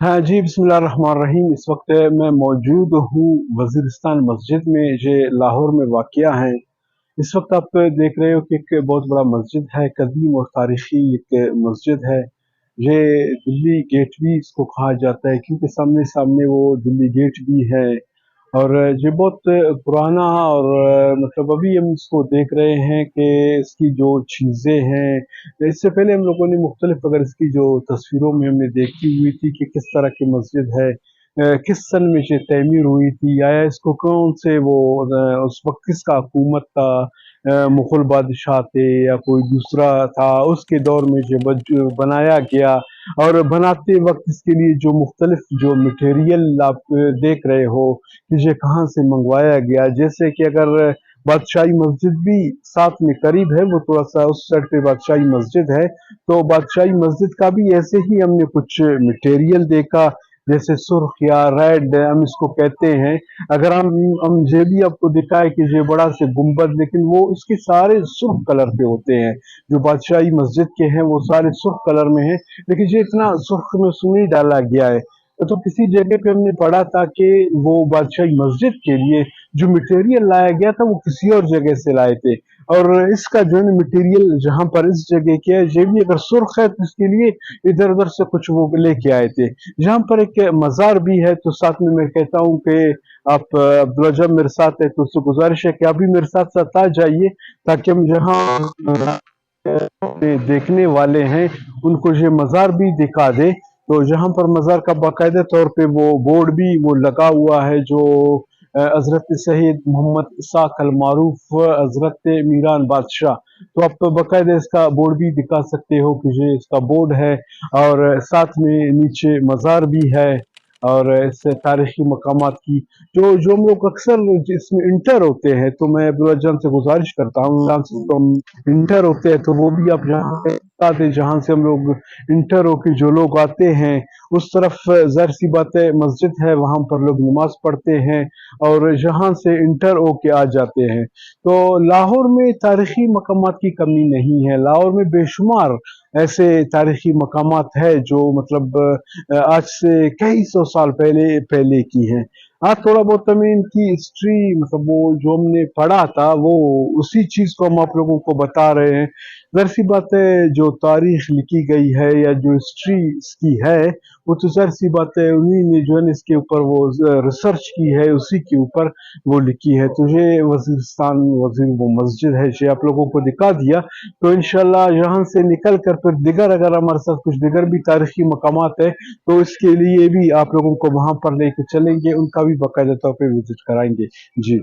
हाँ जी, बिस्मिल्लाहिर्रहमानिर्रहीम। इस वक्त मैं मौजूद हूँ वज़ीरिस्तान मस्जिद में, ये लाहौर में वाक़या है। इस वक्त आप देख रहे हो कि एक बहुत बड़ा मस्जिद है, कदीम और तारीख़ी एक मस्जिद है। ये दिल्ली गेट भी इसको कहा जाता है, क्योंकि सामने-सामने वो दिल्ली गेट भी है। और ये बहुत पुराना, और मतलब अभी हम इसको देख रहे हैं कि इसकी जो चीज़ें हैं, इससे पहले हम लोगों ने मुख्तलिफ, अगर इसकी जो तस्वीरों में हमने देखी हुई थी कि किस तरह की मस्जिद है, किस सन में ये तमीर हुई थी, या इसको कौन से वो उस वक्त किसका हुकूमत था, मुग़ल बादशाह थे या कोई दूसरा था, उसके दौर में ये बनाया गया। और बनाते वक्त इसके लिए जो मुख्तलिफ जो मटेरियल आप देख रहे हो कि ये कहाँ से मंगवाया गया। जैसे कि अगर बादशाही मस्जिद भी साथ में करीब है, वो थोड़ा सा उस साइड पे बादशाही मस्जिद है, तो बादशाही मस्जिद का भी ऐसे ही हमने कुछ मटेरियल देखा, जैसे सुर्ख या रेड हम इसको कहते हैं। अगर हम ये भी आपको दिखाए कि ये बड़ा से गुंबद, लेकिन वो उसके सारे सुर्ख कलर पे होते हैं। जो बादशाही मस्जिद के हैं वो सारे सुर्ख कलर में हैं, लेकिन ये इतना सुर्ख में उसमें नहीं डाला गया है। तो किसी जगह पे हमने पढ़ा था कि वो बादशाही मस्जिद के लिए जो मटेरियल लाया गया था वो किसी और जगह से लाए थे। और इसका जो है मटेरियल जहाँ पर इस जगह के है, ये भी अगर सुर्ख है तो इसके लिए इधर उधर से कुछ वो लेके आए थे। जहाँ पर एक मजार भी है, तो साथ में मैं कहता हूँ कि आप अब्दुल्ला जब मेरे साथ है तो उससे गुजारिश है कि आप भी मेरे साथ साथ आ जाइए, ताकि हम जहाँ देखने वाले हैं उनको ये मजार भी दिखा दे। तो यहाँ पर मजार का बाकायदा तौर पे वो बोर्ड भी वो लगा हुआ है, जो हजरत सैयद मोहम्मद इसाक अल मारूफ हजरत मीरान बादशाह, तो आप बाकायदा इसका बोर्ड भी दिखा सकते हो कि ये इसका बोर्ड है। और साथ में नीचे मजार भी है। और इस तारीखी मकामात की जो जो हम लोग अक्सर इसमें इंटर होते हैं, तो मैं अब्दुल्ला जान से गुजारिश करता हूँ, जहाँ से तो हम इंटर होते हैं तो वो भी आप जहाँ पे आते, जहाँ से हम लोग इंटर होके जो लोग आते हैं उस तरफ, ज़ाहिर सी बात है मस्जिद है, वहाँ पर लोग नमाज पढ़ते हैं और जहाँ से इंटर होके आ जाते हैं। तो लाहौर में तारीखी मकामात की कमी नहीं है। लाहौर में बेशुमार ऐसे तारीखी मकामात है जो मतलब आज से कई सौ साल पहले पहले की हैं। हाँ, थोड़ा बहुत हमें इनकी हिस्ट्री, मतलब वो जो हमने पढ़ा था वो उसी चीज़ को हम आप लोगों को बता रहे हैं। ज़ाहिर-सी बात है, जो तारीख लिखी गई है या जो हिस्ट्री इसकी है, वो तो ज़ाहिर-सी बात है उन्हीं ने जो है ना इसके ऊपर वो रिसर्च की है, उसी के ऊपर वो लिखी है। तो ये वज़ीरिस्तान वज़ीर वो मस्जिद है, ये आप लोगों को दिखा दिया। तो इंशाअल्लाह यहाँ से निकल कर फिर दिगर, अगर हमारे साथ कुछ दिगर भी तारीखी मकामात है, तो इसके लिए भी आप लोगों को वहाँ पर लेके चलेंगे, उनका भी बाकायदा तौर पे विज़िट कराएँगे। जी।